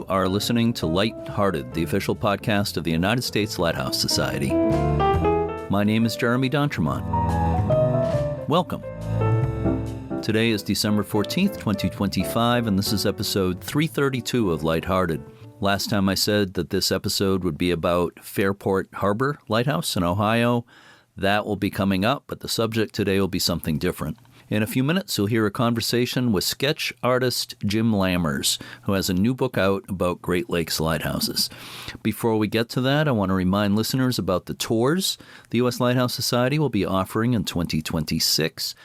are listening to Light-Hearted, the official podcast of the United States Lighthouse Society. My name is Jeremy D'Entremont. Welcome. Today is December 14th, 2025, and this is episode 332 of Light-Hearted. Last time I said that this episode would be about Fairport Harbor Lighthouse in Ohio. That will be coming up, but the subject today will be something different. In a few minutes, you'll hear a conversation with sketch artist Jim Lammers, who has a new book out about Great Lakes lighthouses. Before we get to that, I want to remind listeners about the tours the U.S. Lighthouse Society will be offering in 2026.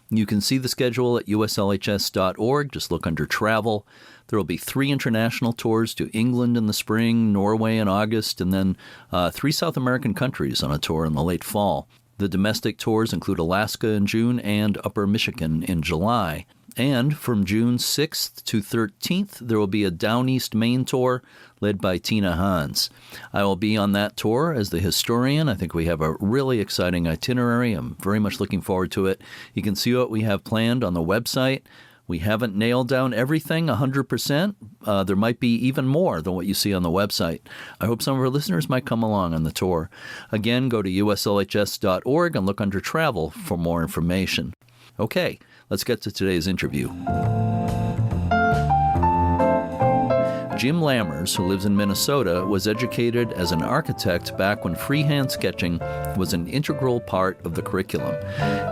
You can see the schedule at uslhs.org. Just look under travel. There will be 3 international tours to England in the spring, Norway in August, and then 3 South American countries on a tour in the late fall. The domestic tours include Alaska in June and Upper Michigan in July. And from June 6th to 13th, there will be a Down East Maine tour led by Tina Hans. I will be on that tour as the historian. I think we have a really exciting itinerary. I'm very much looking forward to it. You can see what we have planned on the website. We haven't nailed down everything 100%. There might be even more than what you see on the website. I hope some of our listeners might come along on the tour. Again, go to uslhs.org and look under travel for more information. Okay, let's get to today's interview. Jim Lammers, who lives in Minnesota, was educated as an architect back when freehand sketching was an integral part of the curriculum.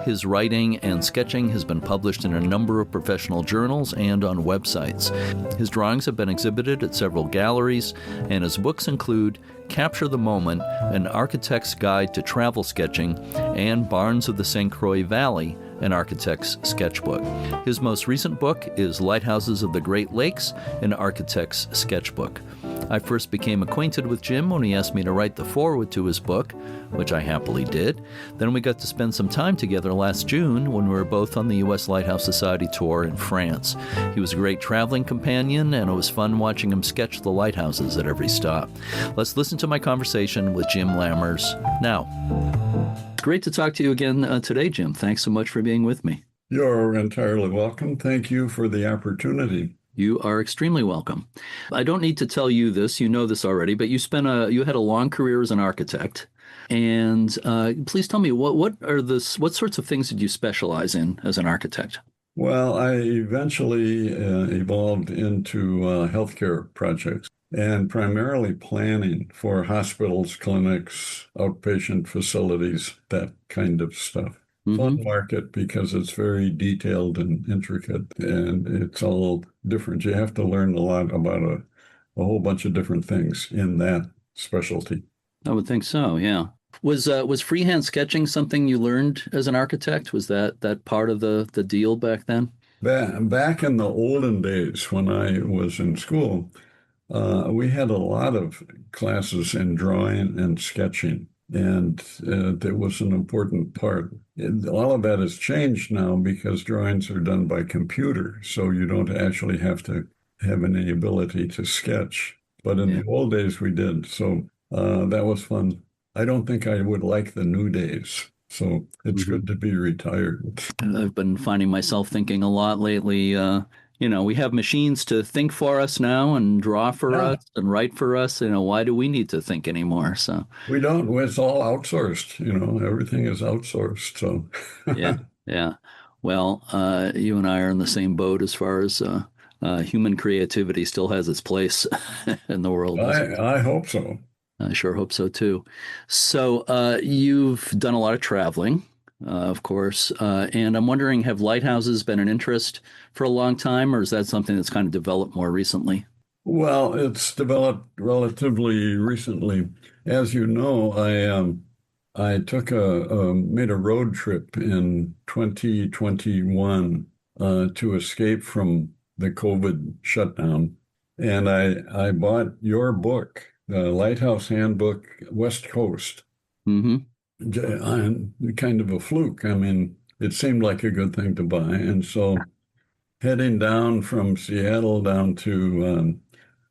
His writing and sketching has been published in a number of professional journals and on websites. His drawings have been exhibited at several galleries, and his books include Capture the Moment, An Architect's Guide to Travel Sketching, and Barns of the St. Croix Valley, An Architect's Sketchbook. His most recent book is Lighthouses of the Great Lakes, An Architect's Sketchbook. I first became acquainted with Jim when he asked me to write the foreword to his book, which I happily did. Then we got to spend some time together last June when we were both on the U.S. Lighthouse Society tour in France. He was a great traveling companion, and it was fun watching him sketch the lighthouses at every stop. Let's listen to my conversation with Jim Lammers now. Great to talk to you again today, Jim. Thanks so much for being with me. You're entirely welcome. Thank you for the opportunity. You are extremely welcome. I don't need to tell you this, you know this already, but you had a long career as an architect. And please tell me, what sorts of things did you specialize in as an architect? Well, I eventually evolved into healthcare projects and primarily planning for hospitals, clinics, outpatient facilities, that kind of stuff. Fun market because it's very detailed and intricate, and it's all different. You have to learn a lot about a whole bunch of different things in that specialty. I would think so, yeah. Was freehand sketching something you learned as an architect? Was that part of the deal back then? Back in the olden days when I was in school, we had a lot of classes in drawing and sketching. And that was an important part. All of that has changed now because drawings are done by computer, so you don't actually have to have any ability to sketch. But in the old days, we did. So that was fun. I don't think I would like the new days. So it's good to be retired. I've been finding myself thinking a lot lately. We have machines to think for us now and draw for us and write for us. Why do we need to think anymore? So we don't. It's all outsourced. Everything is outsourced. So yeah. Well, you and I are in the same boat as far as human creativity still has its place in the world. I hope so. I sure hope so too. So you've done a lot of traveling. Of course. And I'm wondering, have lighthouses been an interest for a long time, or is that something that's kind of developed more recently? Well, it's developed relatively recently. As you know, I made a road trip in 2021 to escape from the COVID shutdown. And I bought your book, the Lighthouse Handbook, West Coast. Mm-hmm. Kind of a fluke. I mean, it seemed like a good thing to buy. And so heading down from Seattle down to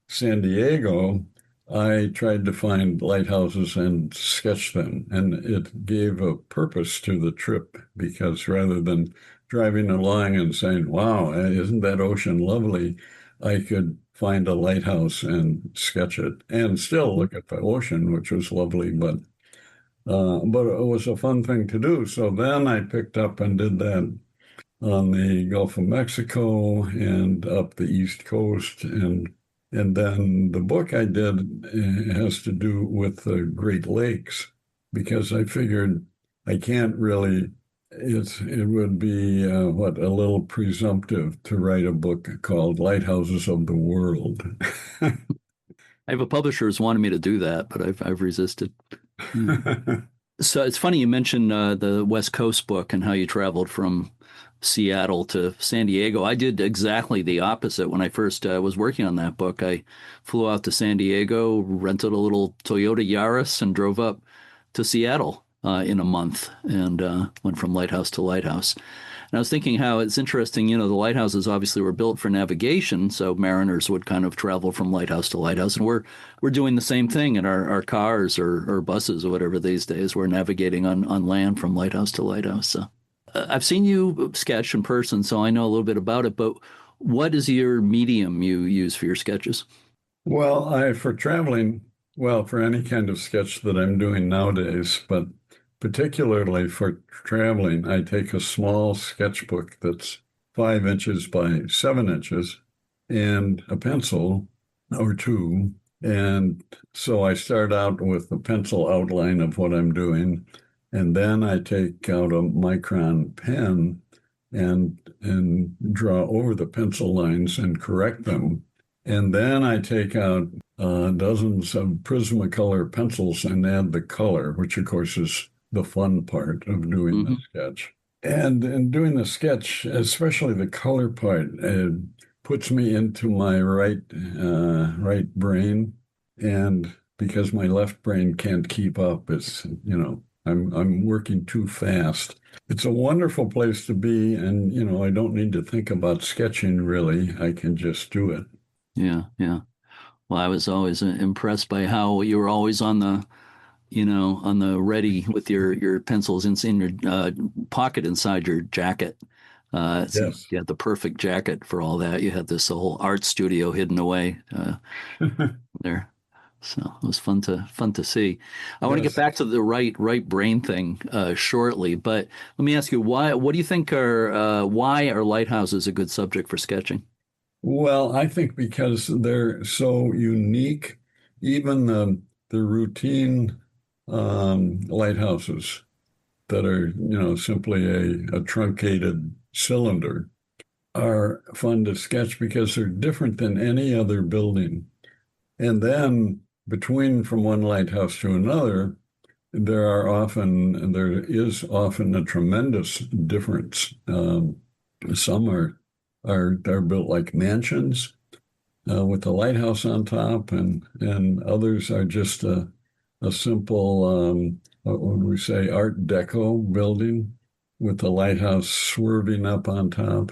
San Diego, I tried to find lighthouses and sketch them. And it gave a purpose to the trip because rather than driving along and saying, wow, isn't that ocean lovely? I could find a lighthouse and sketch it, and still look at the ocean, which was lovely, but it was a fun thing to do. So then I picked up and did that on the Gulf of Mexico and up the East Coast. And then the book I did has to do with the Great Lakes because I figured I can't really, it would be a little presumptive to write a book called Lighthouses of the World. I have a publisher who's wanted me to do that, but I've resisted. Yeah. So it's funny you mentioned the West Coast book and how you traveled from Seattle to San Diego. I did exactly the opposite when I first was working on that book. I flew out to San Diego, rented a little Toyota Yaris, and drove up to Seattle in a month and went from lighthouse to lighthouse. And I was thinking how it's interesting, the lighthouses obviously were built for navigation, so mariners would kind of travel from lighthouse to lighthouse. And we're doing the same thing in our cars or buses or whatever these days. We're navigating on land from lighthouse to lighthouse. So I've seen you sketch in person, so I know a little bit about it, but what is your medium you use for your sketches? Well, for traveling, for any kind of sketch that I'm doing nowadays, but particularly for traveling, I take a small sketchbook that's 5 inches by 7 inches and a pencil or two. And so I start out with the pencil outline of what I'm doing, and then I take out a micron pen and draw over the pencil lines and correct them. And then I take out dozens of Prismacolor pencils and add the color, which of course is the fun part of doing the sketch. And in doing the sketch, especially the color part, it puts me into my right brain. And because my left brain can't keep up, I'm working too fast. It's a wonderful place to be, and I don't need to think about sketching really. I can just do it. Yeah, yeah. Well, I was always impressed by how you were always on the ready with your pencils in your pocket inside your jacket. It seemed Yes. you had the perfect jacket for all that. You had this whole art studio hidden away there. So it was fun to see. I want to get Yes. back to the right brain thing shortly, but let me ask you what do you think why are lighthouses a good subject for sketching? Well, I think because they're so unique, even the routine lighthouses that are, simply a truncated cylinder are fun to sketch because they're different than any other building. And then between from one lighthouse to another, there is often a tremendous difference. Some are built like mansions with the lighthouse on top, and others are just a simple, what would we say, Art Deco building with the lighthouse swerving up on top.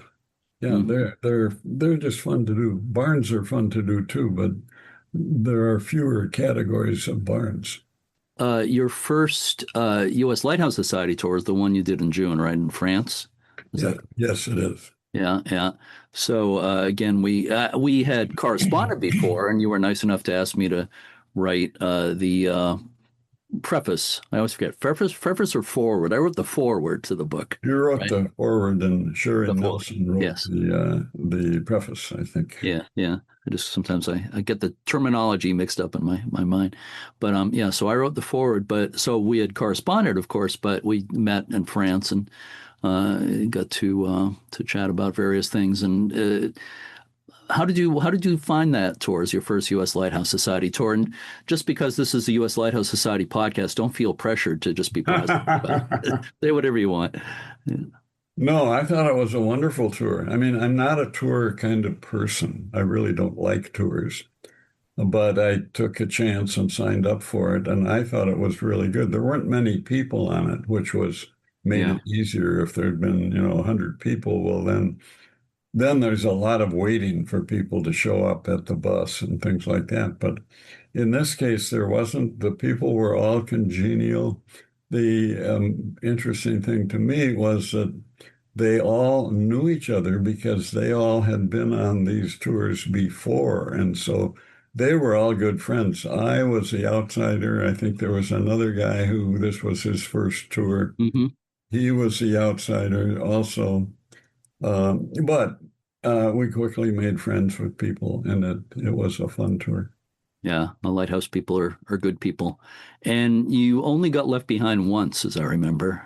Yeah, Mm-hmm. they're just fun to do. Barns are fun to do too, but there are fewer categories of barns. Your first U.S. Lighthouse Society tour is the one you did in June, right, in France? Is Yeah, that? yes, it is. Yeah, yeah. So again, we had corresponded before, and you were nice enough to ask me to write the preface. I always forget preface or forward. I wrote the forward to the book, You wrote right? the foreword, and Sherry The forward. Nelson wrote Yes. the preface, I think. Yeah, yeah. I just sometimes I get the terminology mixed up in my mind. But yeah, so I wrote the forward, but so we had corresponded, of course, but we met in France and got to chat about various things. And how did you find that tour as your first U.S. Lighthouse Society tour? And just because this is the U.S. Lighthouse Society podcast, don't feel pressured to just be positive about it. Say whatever you want. Yeah. No, I thought it was a wonderful tour. I mean, I'm not a tour kind of person. I really don't like tours, but I took a chance and signed up for it, and I thought it was really good. There weren't many people on it, which was made Yeah. it easier. If there'd been, 100 people, well, then there's a lot of waiting for people to show up at the bus and things like that. But in this case, there wasn't. The people were all congenial. The interesting thing to me was that they all knew each other because they all had been on these tours before. And so they were all good friends. I was the outsider. I think there was another guy who this was his first tour. Hmm. He was the outsider also. But we quickly made friends with people, and it was a fun tour. Yeah, the lighthouse people are good people. And you only got left behind once, as I remember.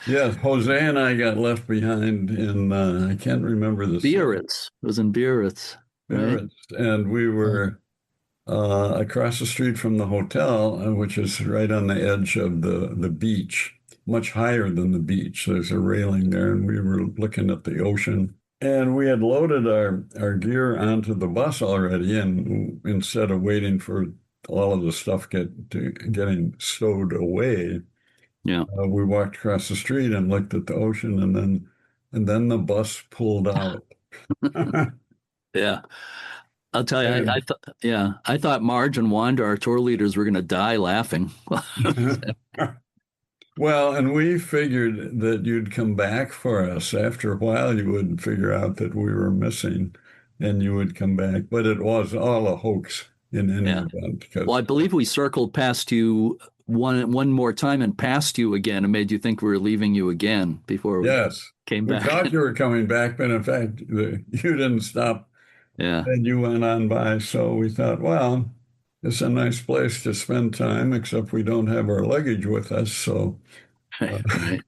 Yes, Jose and I got left behind in, I can't remember the city, Biarritz. It was in Biarritz, right? Barrett's, and we were across the street from the hotel, which is right on the edge of the beach, much higher than the beach. There's a railing there, and we were looking at the ocean. And we had loaded our gear onto the bus already, and instead of waiting for all of the stuff getting stowed away, Yeah. we walked across the street and looked at the ocean, and then the bus pulled out. Yeah. I'll tell you, I And thought, yeah, I thought Marge and Wanda, our tour leaders, were going to die laughing. well, and we figured that you'd come back for us. After a while, you would figure out that we were missing and you would come back. But it was all a hoax in any Yeah. event Well, I because, believe we circled past you one more time and passed you again and made you think we were leaving you again before we yes, came we back. thought you were coming back, but in fact, you didn't stop Yeah. and you went on by. So we thought, well, it's a nice place to spend time, except we don't have our luggage with us. So, Right.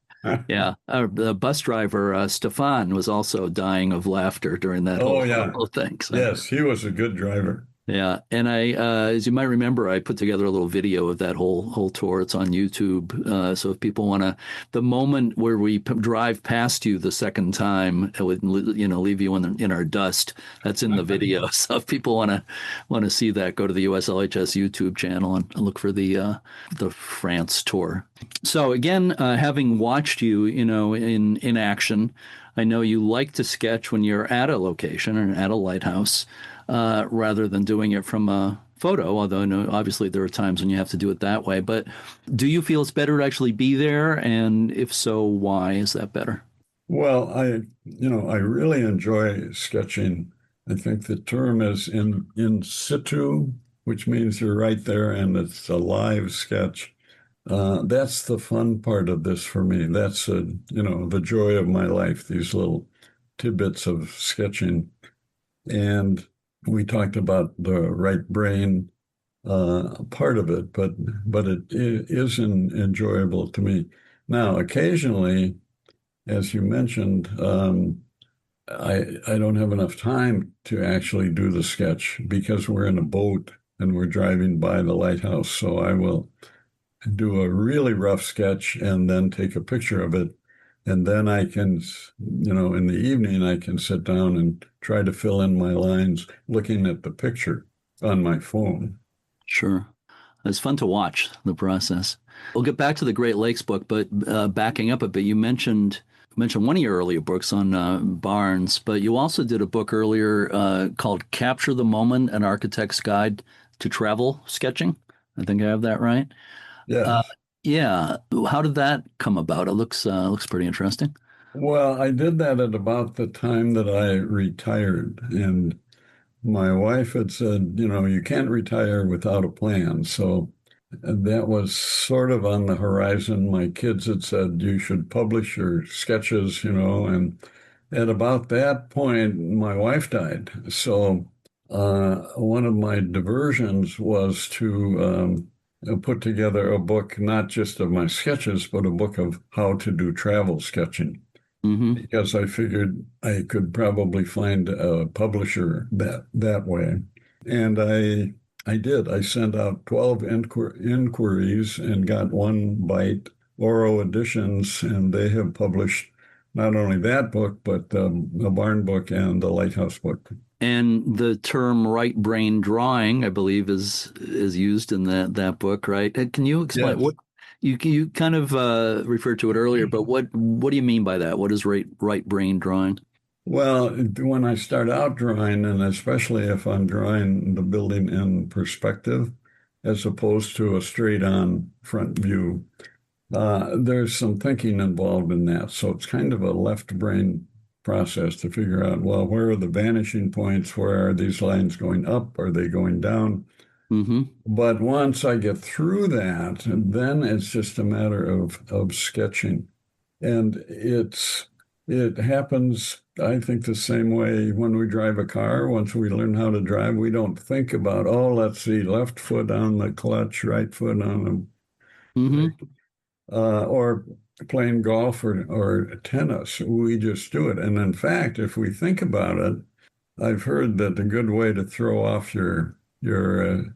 Yeah. The bus driver, Stefan, was also dying of laughter during that oh, whole, yeah. whole thing. So. Yes, he was a good driver. Yeah, and as you might remember, I put together a little video of that whole tour. It's on YouTube. So if people want to, the moment where we drive past you the second time, it would leave you in our dust. That's in the video. So if people want to see that, go to the USLHS YouTube channel and look for the France tour. So again, having watched you, in action, I know you like to sketch when you're at a location or at a lighthouse rather than doing it from a photo, although I know obviously there are times when you have to do it that way. But do you feel it's better to actually be there? And if so, why is that better? Well, I really enjoy sketching. I think the term is in situ, which means you're right there and it's a live sketch. That's the fun part of this for me. That's the joy of my life, these little tidbits of sketching. And we talked about the right brain part of it, but it is enjoyable to me. Now, occasionally, as you mentioned, I don't have enough time to actually do the sketch because we're in a boat and we're driving by the lighthouse. So I will do a really rough sketch and then take a picture of it. And then I can, in the evening, I can sit down and try to fill in my lines looking at the picture on my phone. Sure. It's fun to watch the process. We'll get back to the Great Lakes book, but backing up a bit, you mentioned one of your earlier books on barns, but you also did a book earlier called Capture the Moment, An Architect's Guide to Travel Sketching. I think I have that right. Uh, Yes. yeah. How did that come about? It looks pretty interesting. Well, I did that at about the time that I retired. And my wife had said, you can't retire without a plan. So that was sort of on the horizon. My kids had said, you should publish your sketches, and at about that point, my wife died. So one of my diversions was to put together a book, not just of my sketches, but a book of how to do travel sketching Hmm. because I figured I could probably find a publisher that way. And I did. I sent out 12 inquiries and got one bite, Oro Editions, and they have published not only that book, but the Barn book and the Lighthouse book. And the term right brain drawing, I believe, is used in that book, right? Can you explain Yes. what you kind of referred to it earlier, but what do you mean by that? What is right brain drawing? Well, when I start out drawing, and especially if I'm drawing the building in perspective, as opposed to a straight on front view, there's some thinking involved in that. So it's kind of a left brain process to figure out, well, where are the vanishing points? Where are these lines going up? Are they going down? Mm-hmm. But once I get through that, then it's just a matter of sketching. And it happens, I think, the same way when we drive a car. Once we learn how to drive, we don't think about, oh, let's see, left foot on the clutch, right foot on the Mm-hmm. brake, or playing golf or tennis. We just do it. And in fact, if we think about it, I've heard that a good way to throw off your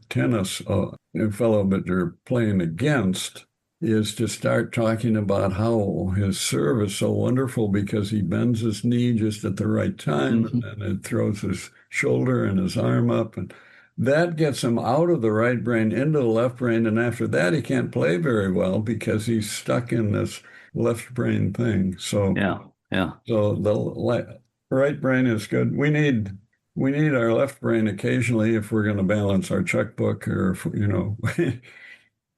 tennis fellow that you're playing against is to start talking about how his serve is so wonderful because he bends his knee just at the right time Mm-hmm. and then it throws his shoulder and his arm up and that gets him out of the right brain into the left brain and after that he can't play very well because he's stuck in this left brain thing. So Yeah. Yeah. so the right brain is good. We need our left brain occasionally if we're going to balance our checkbook or if,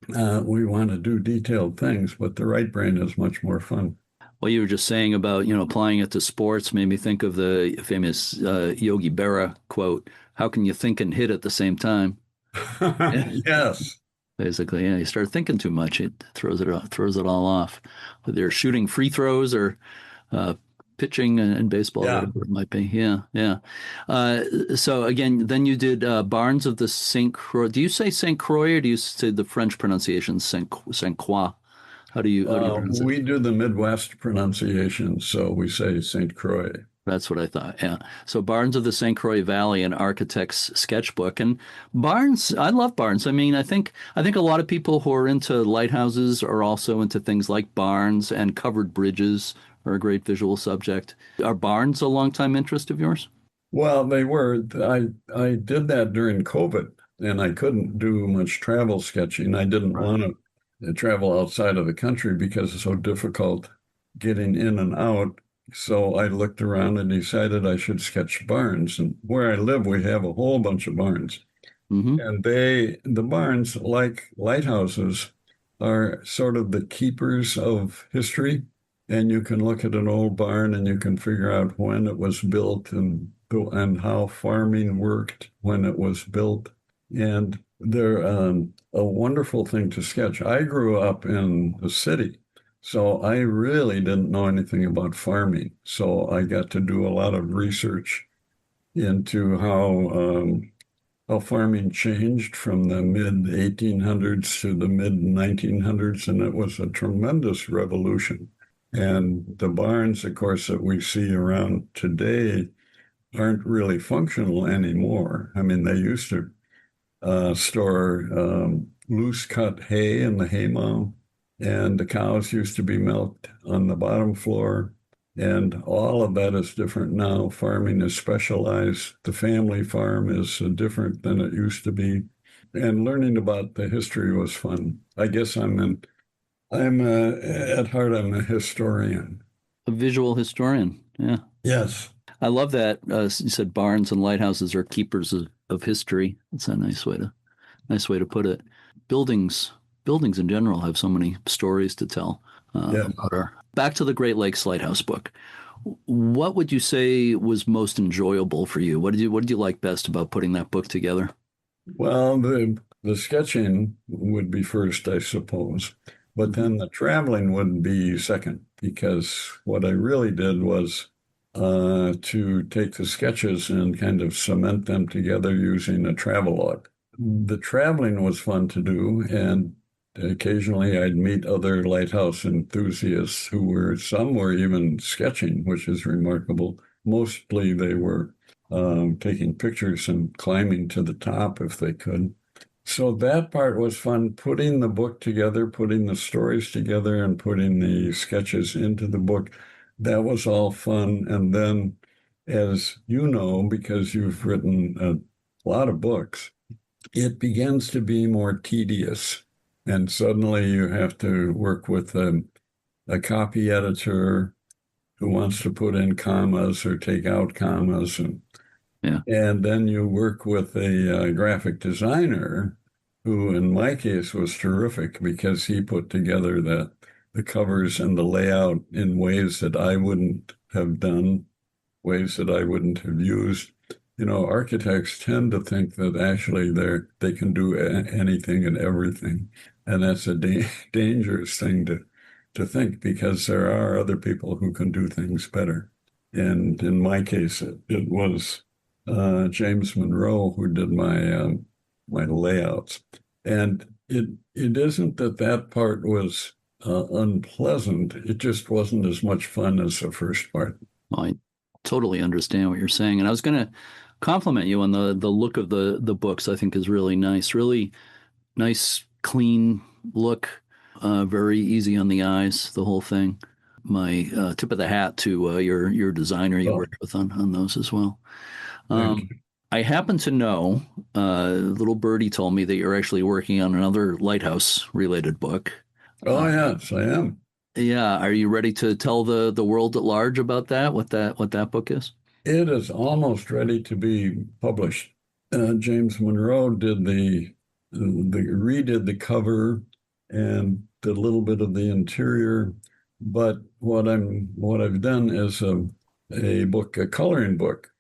we want to do detailed things, but the right brain is much more fun. What you were just saying about, applying it to sports made me think of the famous Yogi Berra quote, how can you think and hit at the same time? Yes. Basically, yeah, you start thinking too much, it throws it all off. Whether you're shooting free throws or uh, pitching in baseball, Yeah. whatever it might be. Yeah, yeah. So again, then you did Barnes of the Saint Croix. Do you say Saint Croix or do you say the French pronunciation Saint Croix? How do you pronounce it? We do the Midwest pronunciation, so we say St. Croix. That's what I thought. Yeah. So Barnes of the St. Croix Valley, an architect's sketchbook, and Barnes. I love Barnes. I mean, I think a lot of people who are into lighthouses are also into things like Barnes and covered bridges are a great visual subject. Are Barnes a longtime interest of yours? Well, they were. I did that during COVID, and I couldn't do much travel sketching. I didn't Right. want to travel outside of the country because it's so difficult getting in and out. So I looked around and decided I should sketch barns. And where I live, we have a whole bunch of barns. Mm-hmm. And the barns, like lighthouses, are sort of the keepers of history. And you can look at an old barn and you can figure out when it was built and how farming worked when it was built. And they're a wonderful thing to sketch. I grew up in the city, so I really didn't know anything about farming. So I got to do a lot of research into how farming changed from the mid 1800s to the mid 1900s, and it was a tremendous revolution. And the barns, of course, that we see around today aren't really functional anymore. I mean, they used to store loose cut hay in the haymow, and the cows used to be milked on the bottom floor. And all of that is different now. Farming is specialized. The family farm is different than it used to be. And learning about the history was fun. I guess at heart, I'm a historian. A visual historian. Yeah. Yes. I love that. You said barns and lighthouses are keepers of history. That's a nice way to put it. Buildings, buildings in general have so many stories to tell Yeah. about our. Back to the Great Lakes Lighthouse book. What would you say was most enjoyable for you? What did you like best about putting that book together? Well, the sketching would be first, I suppose, but Mhm. then the traveling would be second because what I really did was to take the sketches and kind of cement them together using a travelogue. The traveling was fun to do, and occasionally I'd meet other lighthouse enthusiasts some were even sketching, which is remarkable. Mostly they were taking pictures and climbing to the top if they could. So that part was fun, putting the book together, putting the stories together, and putting the sketches into the book. That was all fun. And then, as you know, because you've written a lot of books, it begins to be more tedious. And suddenly you have to work with a copy editor who wants to put in commas or take out commas. Yeah. And then you work with a graphic designer who, in my case, was terrific because he put together the covers and the layout in ways that I wouldn't have done, ways that I wouldn't have used. Architects tend to think that actually they can do anything and everything, and that's a dangerous thing to think, because there are other people who can do things better. And in my case, it was James Monroe who did my layouts, and it isn't that part was unpleasant. It just wasn't as much fun as the first part. Well, I totally understand what you're saying, and I was going to compliment you on the look of the books. I think is really nice, clean look, very easy on the eyes. The whole thing. My tip of the hat to your designer you worked with on those as well. Thank you. I happen to know, little birdie told me that you're actually working on another lighthouse related book. Oh, yes, I am. Yeah, are you ready to tell the world at large about that? What that book is? It is almost ready to be published. James Monroe redid the cover and did a little bit of the interior, but what I've done is a coloring book.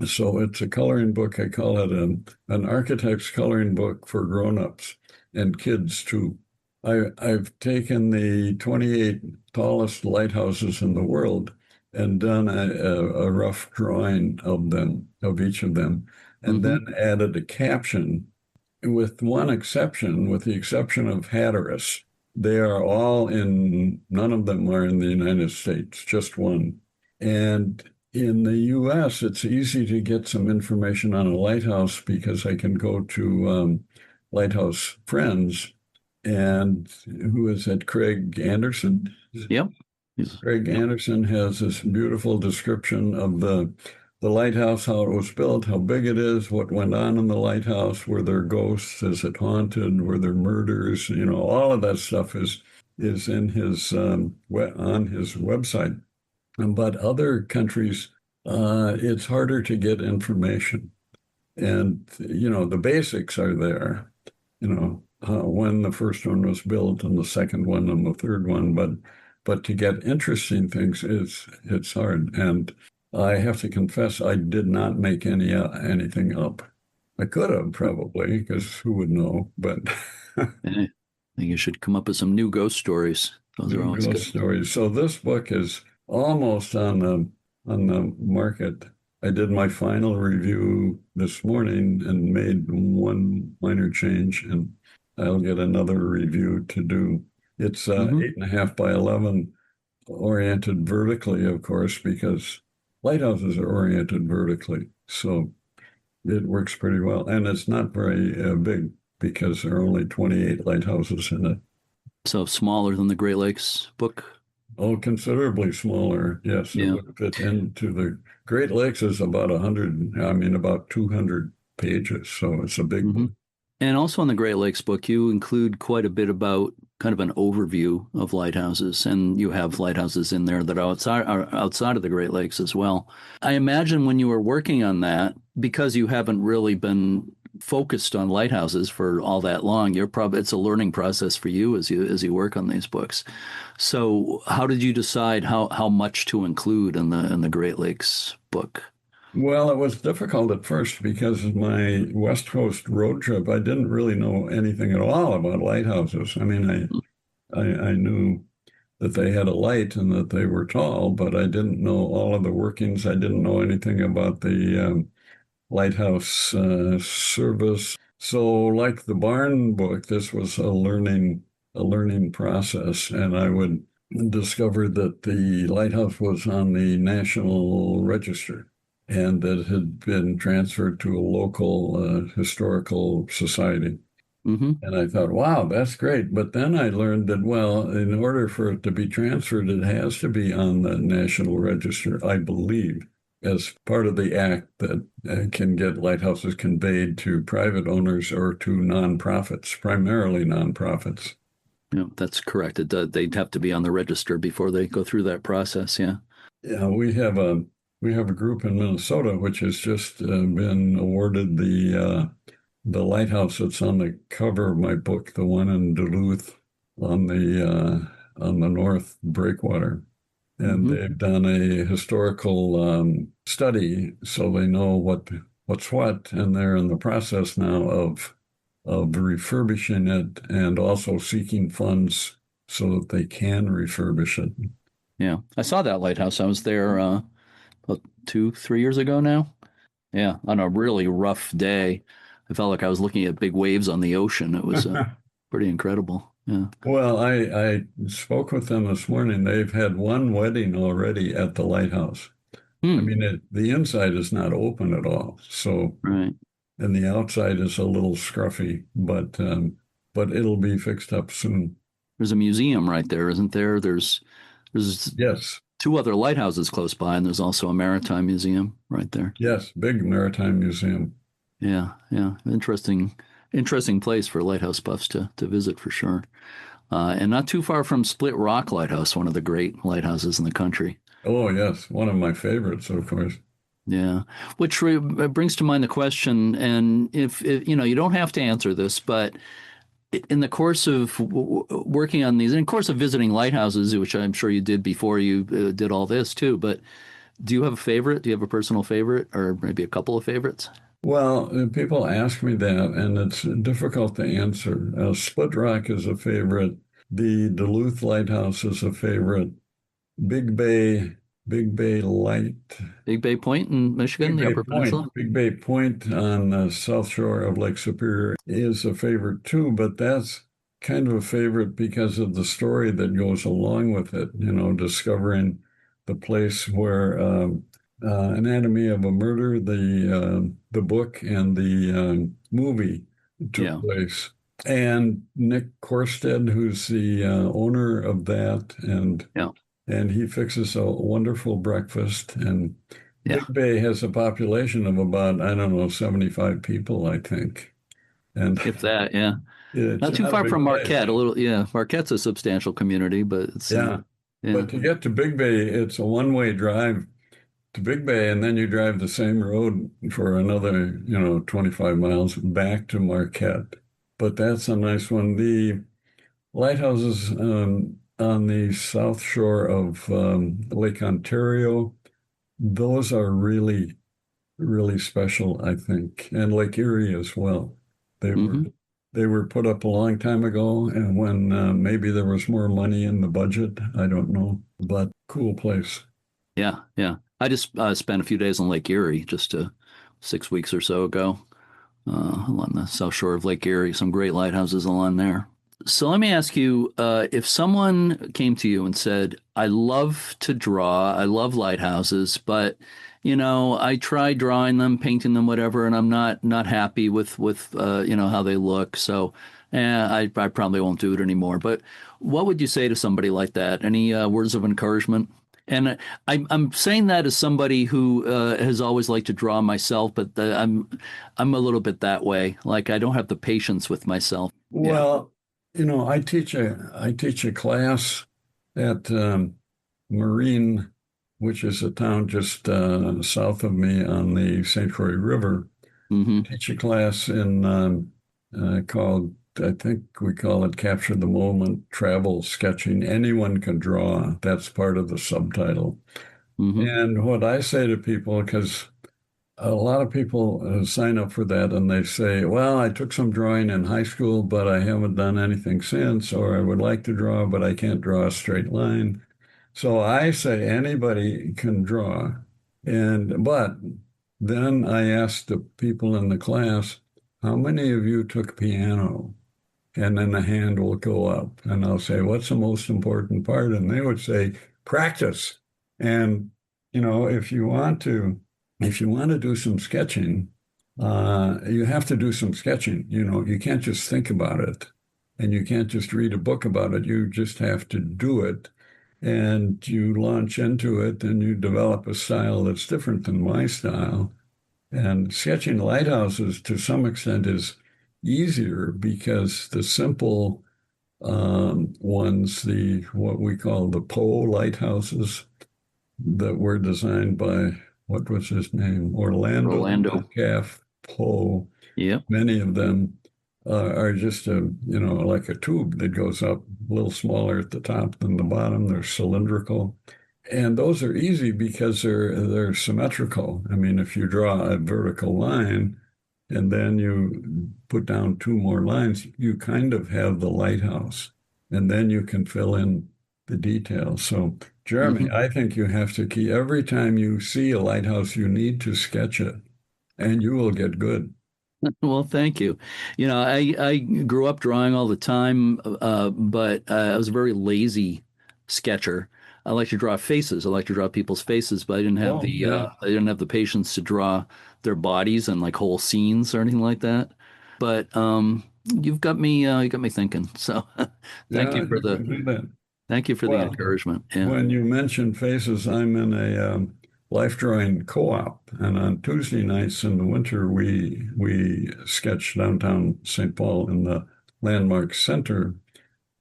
So it's a coloring book. I call it an architect's coloring book for grown-ups and kids too. I've taken the 28 tallest lighthouses in the world and done a rough drawing of them, of each of them, and then added a caption, with one exception, with the exception of Hatteras. They are all none of them are in the United States, just one. And in the US, it's easy to get some information on a lighthouse because I can go to Lighthouse Friends, and who is that? Craig Anderson? Yep. Craig Anderson has this beautiful description of the lighthouse, how it was built, how big it is, what went on in the lighthouse, were there ghosts, is it haunted, were there murders, all of that stuff is in his on his website. But other countries, it's harder to get information. And, the basics are there, when the first one was built and the second one and the third one. But to get interesting things, it's hard. And I have to confess, I did not make anything up. I could have probably, because who would know? But I think you should come up with some new ghost stories. Those are always good stories. So this book is almost on the market. I did my final review this morning and made one minor change, and I'll get another review to do. It's 8.5 by 11, oriented vertically, of course, because lighthouses are oriented vertically. So it works pretty well. And it's not very big, because there are only 28 lighthouses in it. So smaller than the Great Lakes book? Oh, considerably smaller. Yes, it would fit into the Great Lakes is about 200 pages. So it's a big book. And also in the Great Lakes book, you include quite a bit about kind of an overview of lighthouses, and you have lighthouses in there that are outside of the Great Lakes as well. I imagine when you were working on that, because you haven't really been focused on lighthouses for all that long, it's a learning process for you as you work on these books. So how did you decide how much to include in the Great Lakes book? Well, it was difficult at first because of my West Coast road trip. I didn't really know anything at all about lighthouses. I mean, I knew that they had a light and that they were tall, but I didn't know all of the workings. I didn't know anything about the lighthouse service. So, like the barn book, this was a learning process, and I would discover that the lighthouse was on the National Register, and that it had been transferred to a local historical society. And I thought, wow, that's great. But then I learned that, well, in order for it to be transferred, it has to be on the National Register, I believe, as part of the act that can get lighthouses conveyed to private owners or to nonprofits, primarily nonprofits. Yeah, that's correct. They'd have to be on the register before they go through that process. Yeah. Yeah, we have a group in Minnesota which has just been awarded the lighthouse that's on the cover of my book, the one in Duluth on the on the North Breakwater. And Hmm. they've done a historical study so they know what's what, and they're in the process now of refurbishing it and also seeking funds so that they can refurbish it. Yeah, I saw that lighthouse. I was there about 2, 3 years ago now. Yeah, on a really rough day. I felt like I was looking at big waves on the ocean. It was pretty incredible. Yeah. Well, I spoke with them this morning. They've had one wedding already at the lighthouse. I Hmm. mean, the inside is not open at all. So, Right. and the outside is a little scruffy, but it'll be fixed up soon. There's a museum right there, isn't there? There's Yes, two other lighthouses close by, and there's also a maritime museum right there. yes, big maritime museum. Yeah, yeah. Interesting place for lighthouse buffs to visit for sure. And not too far from Split Rock Lighthouse, one of the great lighthouses in the country. Oh, yes, one of my favorites, of course. Yeah, which brings to mind the question, and if you know, you don't have to answer this, but in the course of working on these, in the course of visiting lighthouses, which I'm sure you did before you did all this too, but do you have a favorite? Do you have a personal favorite, or maybe a couple of favorites? Well, people ask me that, and it's difficult to answer. Split Rock is a favorite. The Duluth Lighthouse is a favorite. Big Bay, Big Bay Light, Big Bay Point in Michigan, Big the Bay Upper Point, Peninsula. Big Bay Point on the south shore of Lake Superior is a favorite too, but that's kind of a favorite because of the story that goes along with it, discovering the place where Anatomy of a Murder, the book and the movie took Yeah, place. And Nick Korsted, who's the owner of that, yeah, and he fixes a wonderful breakfast. And yeah. Big Bay has a population of about, I don't know, 75 people, I think. And If that, yeah. it's Not too not a far big from place. Marquette. A little, yeah. Marquette's a substantial community, but it's, Yeah. yeah, But to get to Big Bay, it's a one-way drive to Big Bay, and then you drive the same road for another, 25 miles back to Marquette. But that's a nice one. The lighthouses on the south shore of Lake Ontario, those are really, really special, I think, and Lake Erie as well. They were hmm they were put up a long time ago, and when maybe there was more money in the budget, I don't know, but cool place. yeah, yeah. I just spent a few days on Lake Erie just 6 weeks or so ago, along the south shore of Lake Erie. Some great lighthouses along there. So let me ask you, if someone came to you and said, "I love to draw, I love lighthouses, but I tried drawing them, painting them, whatever, and I'm not happy with how they look. So, I probably won't do it anymore." But what would you say to somebody like that? Any words of encouragement? And I'm saying that as somebody who has always liked to draw myself, but I'm a little bit that way. Like I don't have the patience with myself. Yeah. Well, I teach a class at Marine, which is a town just south of me on the St. Croix River. Hmm. Teach a class in called, I think we call it Capture the Moment Travel Sketching. Anyone can draw. That's part of the subtitle. Hmm. And what I say to people, because a lot of people sign up for that and they say, well, I took some drawing in high school, but I haven't done anything since, or I would like to draw, but I can't draw a straight line. So I say anybody can draw. But then I asked the people in the class, how many of you took piano? And then the hand will go up and I'll say, what's the most important part? And they would say, practice. And, if you want to do some sketching, you have to do some sketching. You can't just think about it and you can't just read a book about it. You just have to do it and you launch into it and you develop a style that's different than my style. And sketching lighthouses to some extent is easier because the simple ones, the what we call the Poe lighthouses that were designed by what was his name? Orlando Orlando. Metcalf Poe, Yep. many of them. are just like a tube that goes up a little smaller at the top than the bottom. They're cylindrical. And those are easy because they're symmetrical. I mean, if you draw a vertical line and then you put down two more lines, you kind of have the lighthouse. And then you can fill in the details. So, Jeremy, Hmm. I think you have to keep every time you see a lighthouse, you need to sketch it and you will get good. Well, thank you. I grew up drawing all the time, but I was a very lazy sketcher. I like to draw faces. I like to draw people's faces, but Oh, yeah. I didn't have the patience to draw their bodies and like whole scenes or anything like that. But you got me thinking. So thank Yeah, you for you can do that. thank you for the Well, encouragement. Yeah. when you mention faces, I'm in a life drawing co-op, and on Tuesday nights in the winter, we sketch downtown St. Paul in the Landmark Center.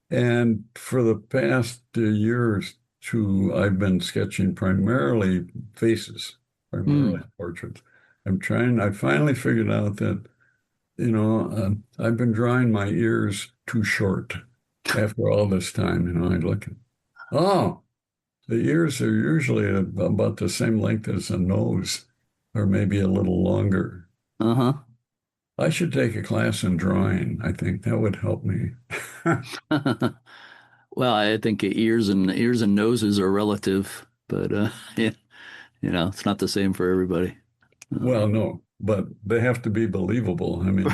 And for the past years, two, I've been sketching primarily faces, primarily Hmm. portraits. I finally figured out that, I've been drawing my ears too short after all this time. I look, oh, the ears are usually about the same length as the nose, or maybe a little longer. Uh-huh. I should take a class in drawing. I think that would help me. Well, I think ears and noses are relative, but yeah, it's not the same for everybody. Well, no, but they have to be believable. I mean,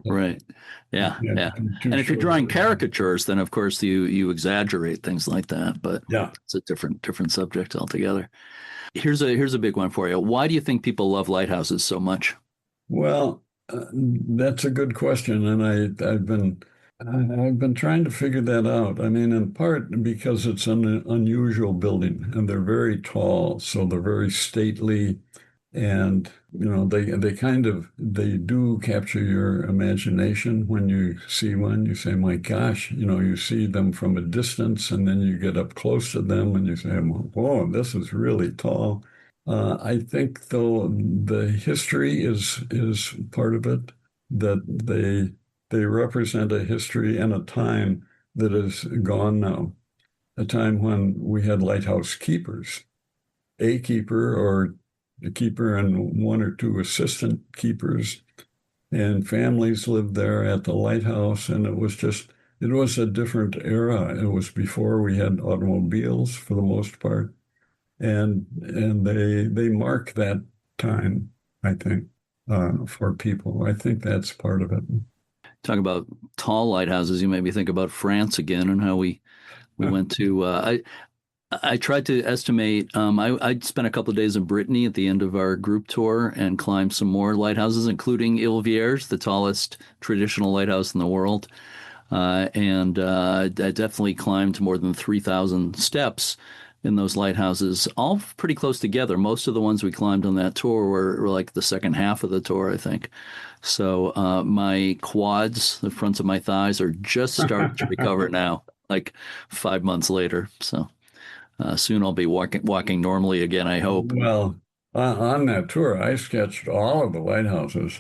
Right. you Yeah, can't yeah. be too And if you're short. drawing caricatures, then of course you exaggerate things like that, but Yeah. it's a different subject altogether. Here's a big one for you. Why do you think people love lighthouses so much? Well, that's a good question, and I've been trying to figure that out. I mean, in part because it's an unusual building, and they're very tall, so they're very stately. And they do capture your imagination when you see one. You say, my gosh, you see them from a distance and then you get up close to them and you say, whoa, this is really tall. I think though the history is part of it, that they represent a history and a time that is gone now, a time when we had lighthouse keepers, a keeper or a keeper and one or two assistant keepers, and families lived there at the lighthouse. And it was a different era. It was before we had automobiles for the most part. And they mark that time, I think, for people. I think that's part of it. Talk about tall lighthouses, you made me think about France again and how we went to I tried to estimate. I spent a couple of days in Brittany at the end of our group tour and climbed some more lighthouses, including Ilvier's, the tallest traditional lighthouse in the world. And I definitely climbed more than 3,000 steps in those lighthouses, all pretty close together. Most of the ones we climbed on that tour were like the second half of the tour, I think. So my quads, the fronts of my thighs, are just starting to recover now, like 5 months later. So. Soon I'll be walking normally again, I hope. Well, on that tour, I sketched all of the lighthouses.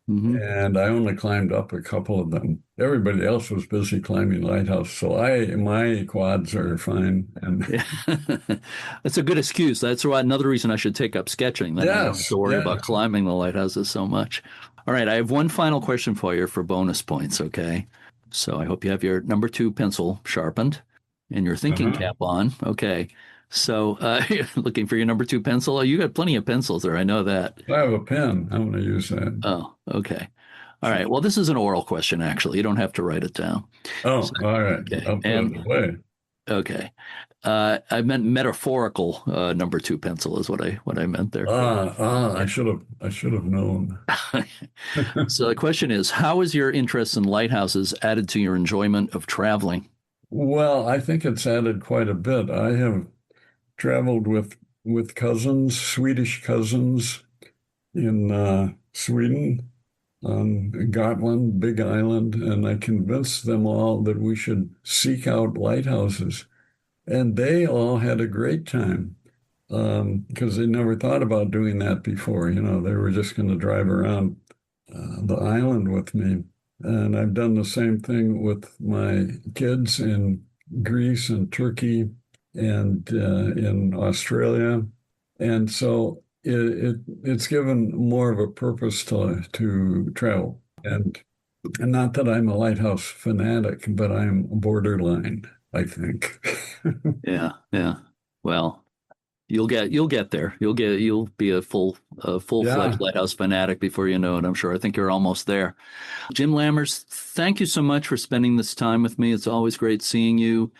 Hmm. And I only climbed up a couple of them. Everybody else was busy climbing lighthouse, so my quads are fine. And Yeah. That's a good excuse. That's why another reason I should take up sketching. Then I don't have yes, to worry about yes. climbing the lighthouses so much. All right, I have one final question for you for bonus points, okay? So I hope you have your number two pencil sharpened and your thinking Uh-huh. cap on. Okay. So looking for your number two pencil. Oh, you got plenty of pencils there. I know that. I have a pen. I'm going to use that. Oh, okay. All right. Well, this is an oral question, actually. You don't have to write it down. So, Oh, all right. okay. I'll put it And away. okay. I meant metaphorical number two pencil is what I meant there. I Yeah. should have known. So the question is, how is your interest in lighthouses added to your enjoyment of traveling? Well, I think it's added quite a bit. I have traveled with cousins, Swedish cousins in Sweden, on Gotland, Big Island, and I convinced them all that we should seek out lighthouses. And they all had a great time because they never thought about doing that before. They were just going to drive around the island with me. And I've done the same thing with my kids in Greece and Turkey and in Australia. And so it's given more of a purpose to travel. And not that I'm a lighthouse fanatic, but I'm borderline, I think. Yeah, yeah. Well, you'll get there. You'll be a full-fledged Yeah. lighthouse fanatic before you know it, I'm sure. I think you're almost there. Jim Lammers, thank you so much for spending this time with me. It's always great seeing you.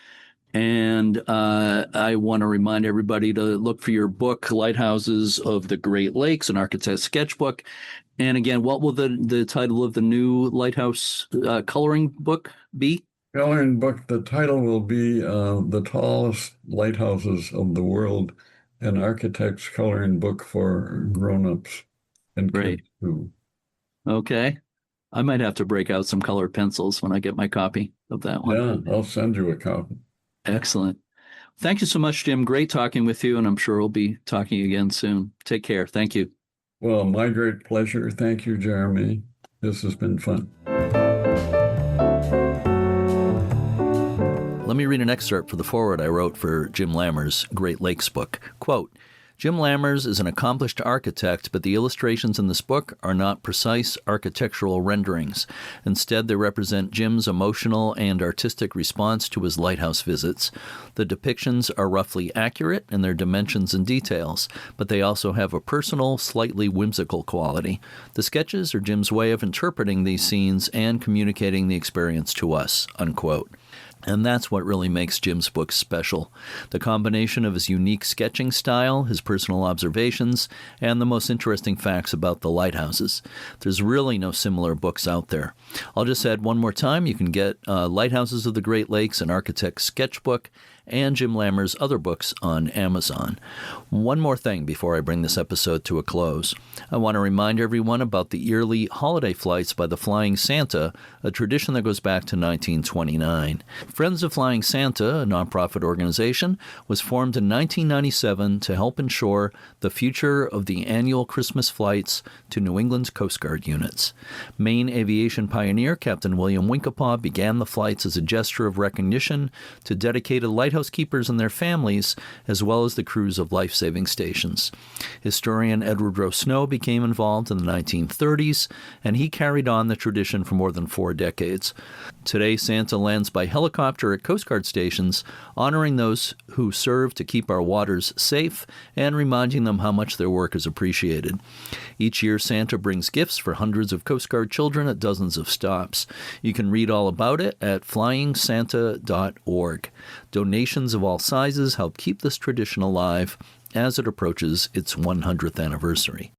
And I want to remind everybody to look for your book, Lighthouses of the Great Lakes, an Architect's Sketchbook. And again, what will the title of the new lighthouse coloring book be? Coloring book, the title will be The Tallest Lighthouses of the World, an architect's coloring book for grown-ups and Great. kids too. Okay. I might have to break out some colored pencils when I get my copy of that one. Yeah, I'll send you a copy. Excellent. Thank you so much, Jim. Great talking with you, and I'm sure we'll be talking again soon. Take care. Thank you. Well, my great pleasure. Thank you, Jeremy. This has been fun. Let me read an excerpt for the foreword I wrote for Jim Lammers' Great Lakes book. Quote, Jim Lammers is an accomplished architect, but the illustrations in this book are not precise architectural renderings. Instead, they represent Jim's emotional and artistic response to his lighthouse visits. The depictions are roughly accurate in their dimensions and details, but they also have a personal, slightly whimsical quality. The sketches are Jim's way of interpreting these scenes and communicating the experience to us, unquote. And that's what really makes Jim's books special. The combination of his unique sketching style, his personal observations, and the most interesting facts about the lighthouses. There's really no similar books out there. I'll just add one more time. You can get Lighthouses of the Great Lakes, an Architect's Sketchbook, and Jim Lammers' other books on Amazon. One more thing before I bring this episode to a close. I want to remind everyone about the yearly holiday flights by the Flying Santa, a tradition that goes back to 1929. Friends of Flying Santa, a nonprofit organization, was formed in 1997 to help ensure the future of the annual Christmas flights to New England's Coast Guard units. Maine aviation pioneer Captain William Winkapaw began the flights as a gesture of recognition to dedicated lighthouse keepers and their families, as well as the crews of life-saving stations. Historian Edward Rowe Snow became involved in the 1930s, and he carried on the tradition for more than 4 decades. Today, Santa lands by helicopter at Coast Guard stations, honoring those who serve to keep our waters safe and reminding them how much their work is appreciated. Each year, Santa brings gifts for hundreds of Coast Guard children at dozens of stops. You can read all about it at flyingsanta.org. Donations of all sizes help keep this tradition alive as it approaches its 100th anniversary.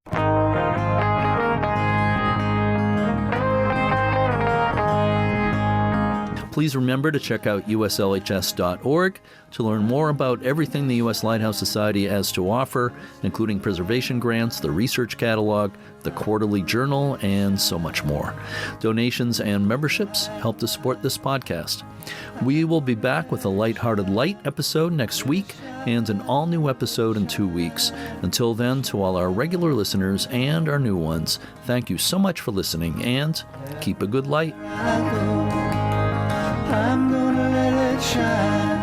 Please remember to check out uslhs.org to learn more about everything the U.S. Lighthouse Society has to offer, including preservation grants, the research catalog, the quarterly journal, and so much more. Donations and memberships help to support this podcast. We will be back with a Lighthearted Light episode next week and an all-new episode in 2 weeks. Until then, to all our regular listeners and our new ones, thank you so much for listening and keep a good light. I'm gonna let it shine.